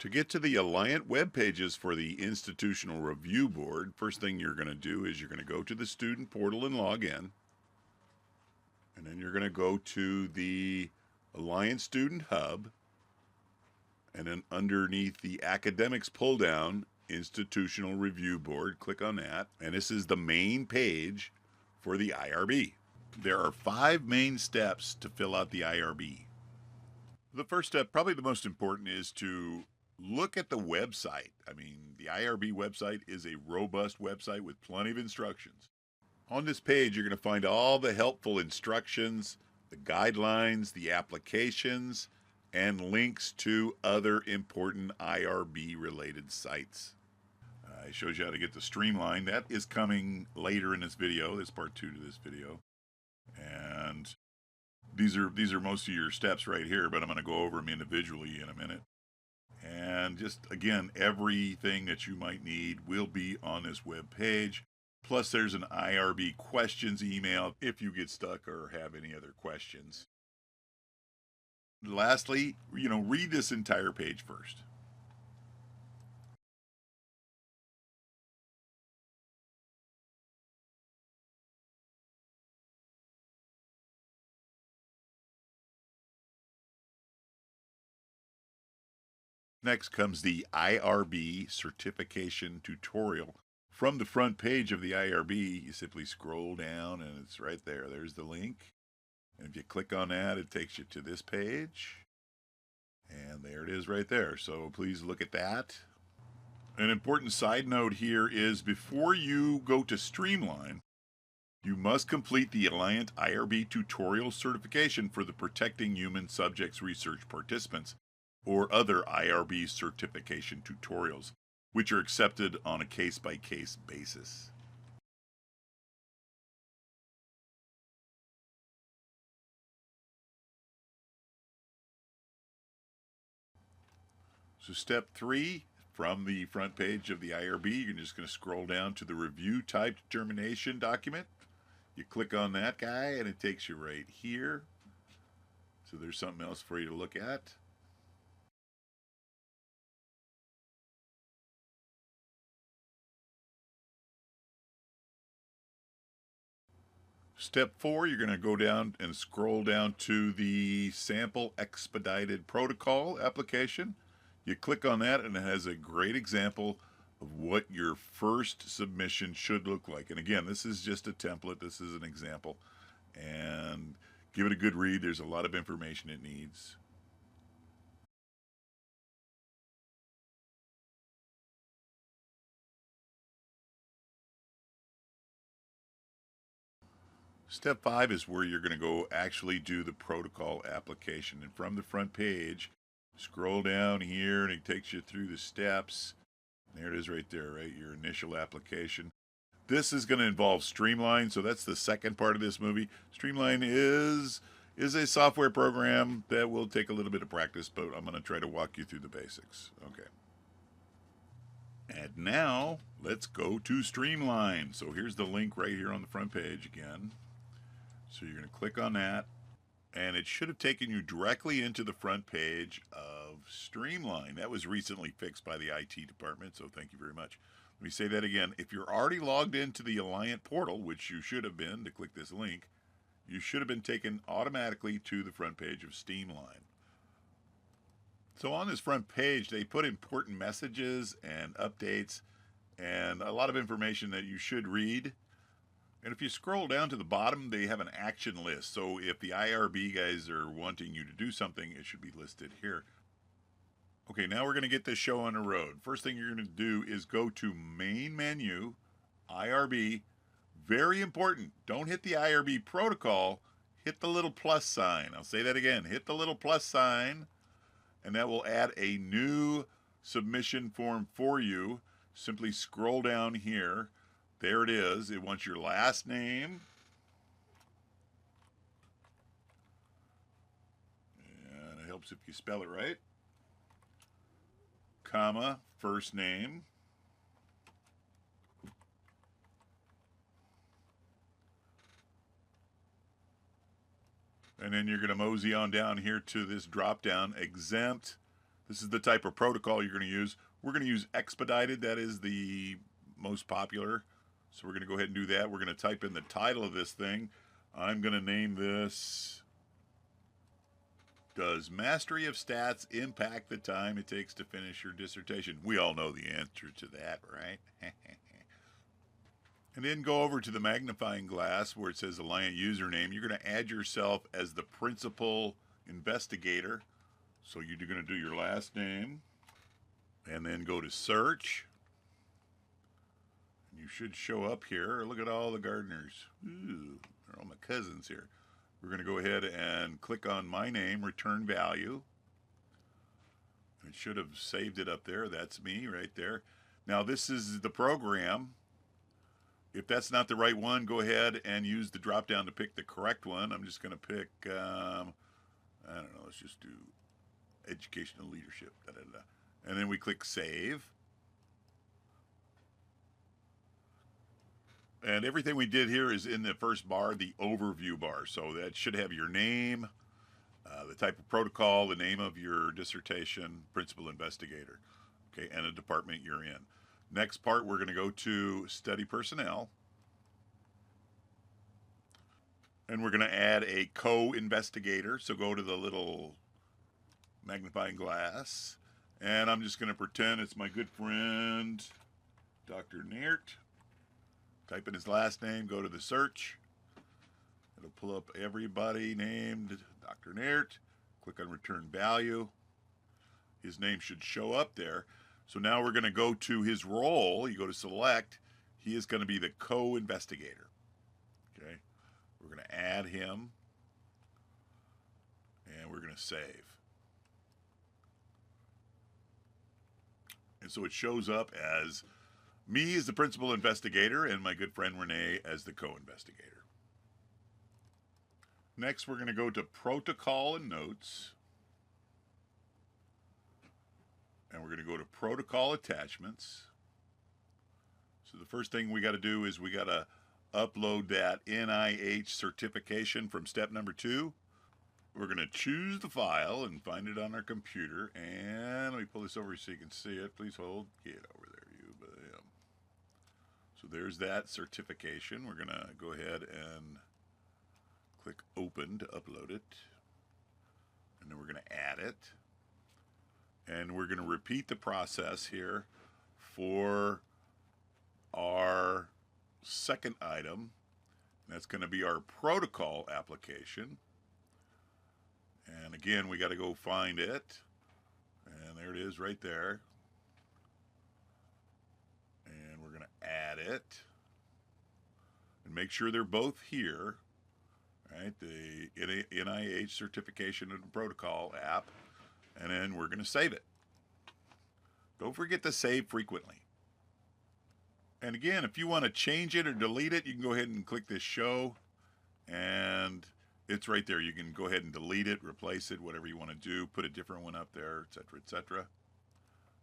To get to the Alliant web pages for the Institutional Review Board, first thing you're going to do is you're going to go to the student portal and log in. And then you're going to go to the Alliant Student Hub. And then underneath the Academics pull down, Institutional Review Board, click on that. And this is the main page for the IRB. There are 5 main steps to fill out the IRB. The first step, probably the most important, is to look at the website. I mean, the IRB website is a robust website with plenty of instructions. On this page, you're going to find all the helpful instructions, the guidelines, the applications, and links to other important IRB-related sites. It shows you how to get the Streamline. That is coming later in this video. This is part 2 to this video. And these are most of your steps right here, but I'm going to go over them individually in a minute. And just, again, everything that you might need will be on this web page. Plus, there's an IRB questions email if you get stuck or have any other questions. Lastly, read this entire page first. Next comes the IRB Certification tutorial. From the front page of the IRB, you simply scroll down and it's right there. There's the link. And if you click on that, it takes you to this page. And there it is right there. So please look at that. An important side note here is before you go to Streamline, you must complete the Alliant IRB tutorial certification for the Protecting Human Subjects Research Participants or other IRB certification tutorials, which are accepted on a case-by-case basis. So step 3, from the front page of the IRB, you're just going to scroll down to the Review Type Determination document. You click on that guy and it takes you right here. So there's something else for you to look at. Step 4, you're going to go down and scroll down to the Sample Expedited Protocol application. You click on that and it has a great example of what your first submission should look like. And again, this is just a template. This is an example. And give it a good read. There's a lot of information it needs. Step 5 is where you're going to go actually do the protocol application. And from the front page, scroll down here and it takes you through the steps. There it is right there, right? Your initial application. This is going to involve Streamline, so that's the second part of this movie. Streamline is a software program that will take a little bit of practice, but I'm going to try to walk you through the basics. Okay. And now, let's go to Streamline. So here's the link right here on the front page again. So you're going to click on that, and it should have taken you directly into the front page of Streamline. That was recently fixed by the IT department, so thank you very much. Let me say that again. If you're already logged into the Alliant portal, which you should have been to click this link, you should have been taken automatically to the front page of Streamline. So on this front page, they put important messages and updates and a lot of information that you should read. And if you scroll down to the bottom, they have an action list. So if the IRB guys are wanting you to do something, it should be listed here. Okay, now we're going to get this show on the road. First thing you're going to do is go to Main Menu, IRB. Very important. Don't hit the IRB protocol. Hit the little plus sign. I'll say that again. Hit the little plus sign, and that will add a new submission form for you. Simply scroll down here. There it is. It wants your last name. And it helps if you spell it right. Comma, first name. And then you're going to mosey on down here to this drop down, exempt. This is the type of protocol you're going to use. We're going to use expedited. That is the most popular. So we're going to go ahead and do that. We're going to type in the title of this thing. I'm going to name this, Does Mastery of Stats Impact the Time It Takes to Finish Your Dissertation? We all know the answer to that, right? And then go over to the magnifying glass where it says Alliant username. You're going to add yourself as the principal investigator. So you're going to do your last name and then go to search. And you should show up here. Look at all the gardeners. Ooh, they're all my cousins here. We're going to go ahead and click on my name, return value. It should have saved it up there. That's me right there. Now this is the program. If that's not the right one, go ahead and use the drop down to pick the correct one. I'm just going to pick, I don't know, let's just do educational leadership. And then we click save. And everything we did here is in the first bar, the overview bar. So that should have your name, the type of protocol, the name of your dissertation, principal investigator, okay, and a department you're in. Next part, we're going to go to study personnel. And we're going to add a co-investigator. So go to the little magnifying glass. And I'm just going to pretend it's my good friend, Dr. Naert. Type in his last name, go to the search. It'll pull up everybody named Dr. Naert. Click on return value. His name should show up there. So now we're going to go to his role. You go to select. He is going to be the co-investigator. Okay. We're going to add him. And we're going to save. And so it shows up as me as the principal investigator and my good friend Renee as the co-investigator. Next, we're going to go to protocol and notes. And we're going to go to protocol attachments. So the first thing we got to do is we got to upload that NIH certification from step number 2. We're going to choose the file and find it on our computer. And let me pull this over so you can see it. Please hold. Get over there, you. Bam. So there's that certification. We're going to go ahead and click open to upload it. And then we're going to add it. And we're going to repeat the process here for our second item. That's going to be our protocol application. And again, we got to go find it. And there it is right there. And we're going to add it. And make sure they're both here. Right? The NIH certification and protocol app. And then we're going to save it. Don't forget to save frequently. And again, if you want to change it or delete it, you can go ahead and click this show. And it's right there. You can go ahead and delete it, replace it, whatever you want to do. Put a different one up there, etc., etc.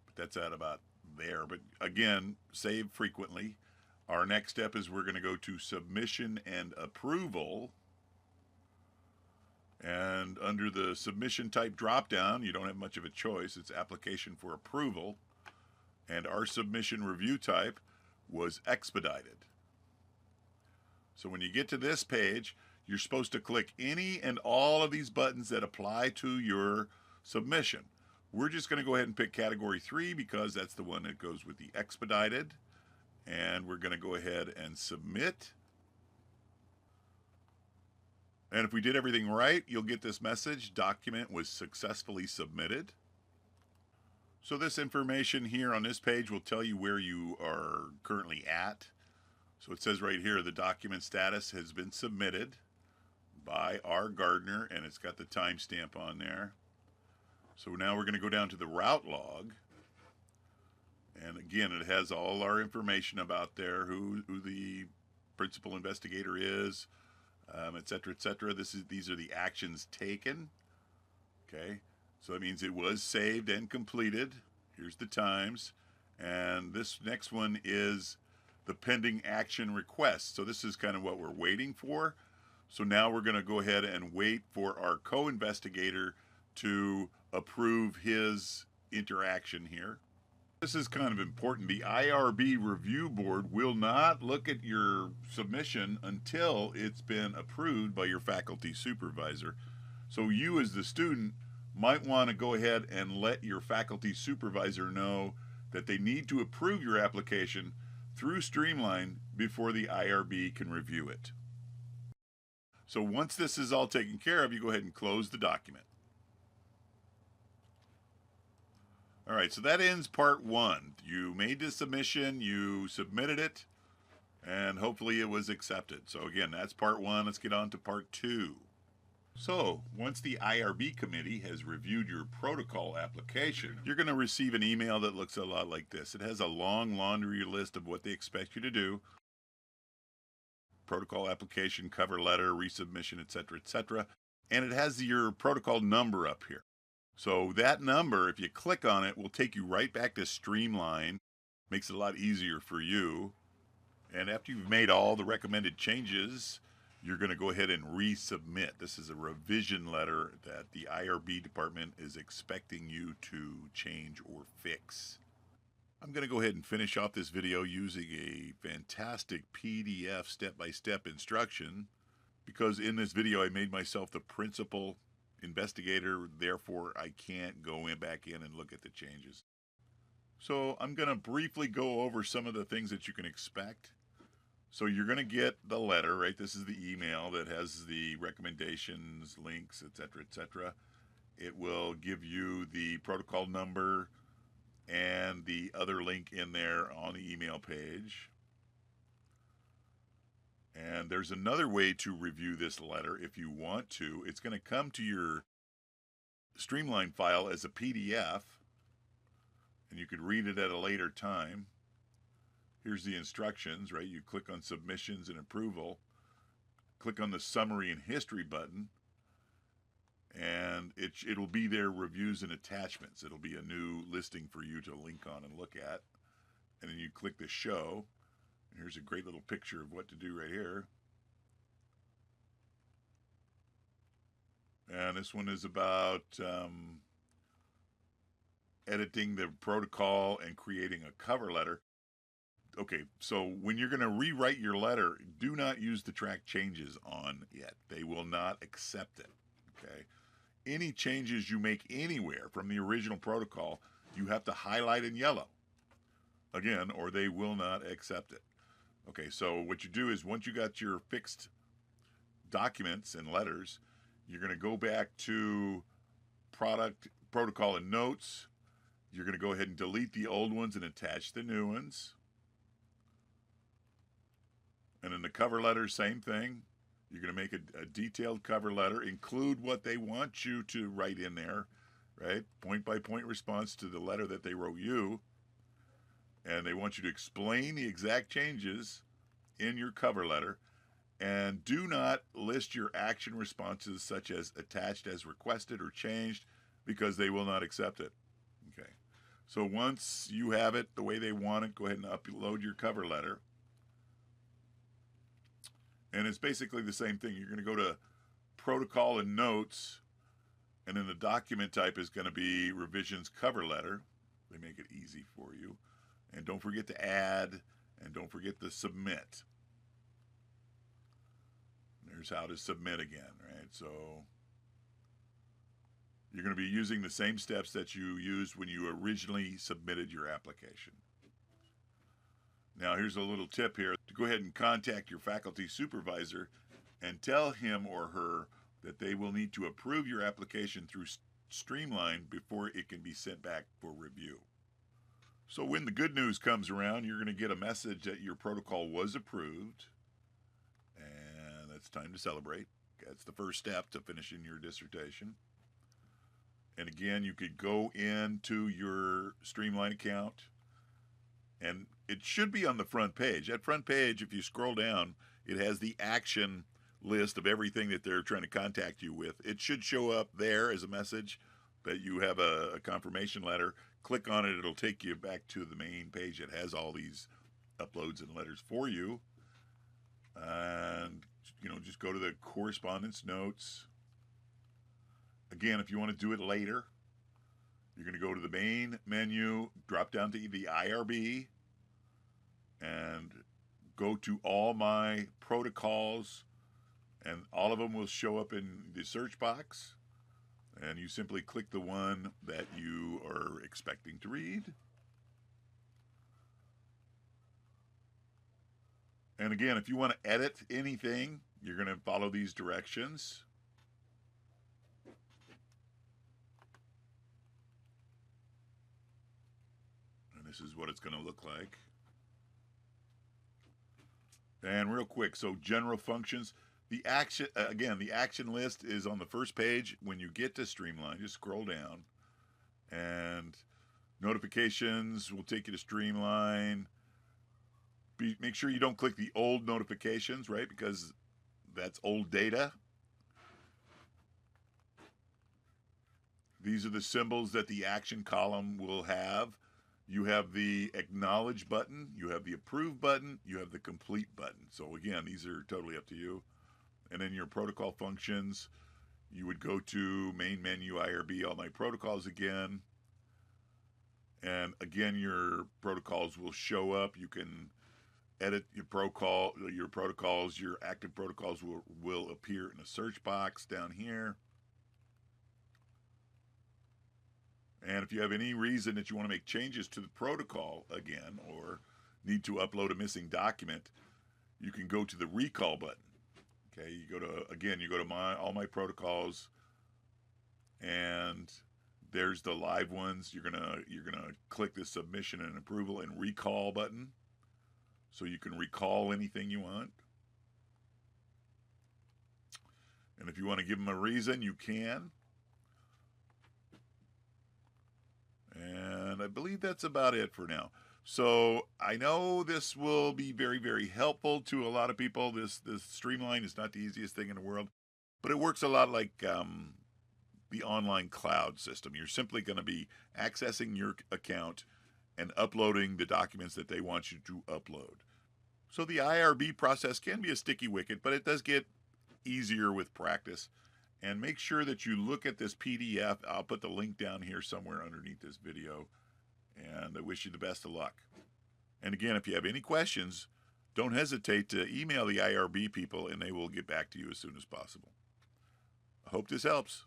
But that's at about there. But again, save frequently. Our next step is we're going to go to submission and approval. And under the submission type dropdown, you don't have much of a choice. It's application for approval. And our submission review type was expedited. So when you get to this page, you're supposed to click any and all of these buttons that apply to your submission. We're just going to go ahead and pick category 3 because that's the one that goes with the expedited. And we're going to go ahead and submit. And if we did everything right, you'll get this message, document was successfully submitted. So this information here on this page will tell you where you are currently at. So it says right here, the document status has been submitted by our gardener, and it's got the timestamp on there. So now we're going to go down to the route log. And again, it has all our information about there, who the principal investigator is, et cetera, et cetera. These are the actions taken. Okay, so that means it was saved and completed. Here's the times. And this next one is the pending action request. So this is kind of what we're waiting for. So now we're going to go ahead and wait for our co-investigator to approve his interaction here. This is kind of important. The IRB review board will not look at your submission until it's been approved by your faculty supervisor. So you as the student might want to go ahead and let your faculty supervisor know that they need to approve your application through Streamline before the IRB can review it. So once this is all taken care of, you go ahead and close the document. All right, so that ends part one. You made the submission, you submitted it, and hopefully it was accepted. So again, that's part one. Let's get on to part two. So once the IRB committee has reviewed your protocol application, you're going to receive an email that looks a lot like this. It has a long laundry list of what they expect you to do. Protocol application, cover letter, resubmission, etc., etc. And it has your protocol number up here. So that number, if you click on it, will take you right back to Streamline. Makes it a lot easier for you. And after you've made all the recommended changes, you're going to go ahead and resubmit. This is a revision letter that the IRB department is expecting you to change or fix. I'm going to go ahead and finish off this video using a fantastic PDF step-by-step instruction, because in this video I made myself the principal investigator, therefore I can't go back in and look at the changes. So I'm going to briefly go over some of the things that you can expect. So you're going to get the letter, right? This is the email that has the recommendations, links, etc., etc. It will give you the protocol number and the other link in there on the email page. And there's another way to review this letter if you want to. It's going to come to your Streamline file as a PDF, and you could read it at a later time. Here's the instructions, right? You click on submissions and approval, click on the summary and history button, and it'll be there, reviews and attachments. It'll be a new listing for you to link on and look at. And then you click the show. Here's a great little picture of what to do right here. And this one is about editing the protocol and creating a cover letter. Okay, so when you're going to rewrite your letter, do not use the track changes on it. They will not accept it, okay? Any changes you make anywhere from the original protocol, you have to highlight in yellow, again, or they will not accept it. Okay, so what you do is once you got your fixed documents and letters, you're going to go back to product, protocol, and notes. You're going to go ahead and delete the old ones and attach the new ones. And in the cover letter, same thing. You're going to make a detailed cover letter, include what they want you to write in there, right? Point-by-point response to the letter that they wrote you. And they want you to explain the exact changes in your cover letter. And do not list your action responses such as attached as requested or changed, because they will not accept it. Okay. So once you have it the way they want it, go ahead and upload your cover letter. And it's basically the same thing. You're going to go to protocol and notes, and then the document type is going to be revisions cover letter. They make it easy for you. And don't forget to add, and don't forget to submit. There's how to submit again, right? So you're going to be using the same steps that you used when you originally submitted your application. Now, here's a little tip here. To go ahead and contact your faculty supervisor and tell him or her that they will need to approve your application through Streamline before it can be sent back for review. So when the good news comes around, you're going to get a message that your protocol was approved, and it's time to celebrate. That's the first step to finishing your dissertation. And again, you could go into your Streamline account, and it should be on the front page. That front page, if you scroll down, it has the action list of everything that they're trying to contact you with. It should show up there as a message that you have a confirmation letter. Click on it, it'll take you back to the main page. It has all these uploads and letters for you. And, just go to the correspondence notes. Again, if you want to do it later, You're going to go to the main menu, drop down to the IRB, and go to all my protocols, and all of them will show up in the search box. And you simply click the one that you are expecting to read. And again, if you want to edit anything, you're going to follow these directions. And this is what it's going to look like. And real quick, so general functions. The action, again, the action list is on the first page. When you get to Streamline, just scroll down. And notifications will take you to Streamline. Make sure you don't click the old notifications, right? Because that's old data. These are the symbols that the action column will have. You have the acknowledge button, you have the approve button, you have the complete button. So again, these are totally up to you. And then your protocol functions, you would go to main menu IRB, all my protocols again. And again, your protocols will show up. You can edit your protocols, your active protocols will appear in a search box down here. And if you have any reason that you want to make changes to the protocol again, or need to upload a missing document, you can go to the recall button. Okay, you go to all my protocols, and there's the live ones. You're gonna click the submission and approval and recall button, so you can recall anything you want. And if you want to give them a reason, you can. And I believe that's about it for now. So I know this will be very, very helpful to a lot of people. This Streamline is not the easiest thing in the world, but it works a lot like the online cloud system. You're simply going to be accessing your account and uploading the documents that they want you to upload. So the IRB process can be a sticky wicket, but it does get easier with practice. And make sure that you look at this PDF. I'll put the link down here somewhere underneath this video. And I wish you the best of luck. And again, if you have any questions, don't hesitate to email the IRB people and they will get back to you as soon as possible. I hope this helps.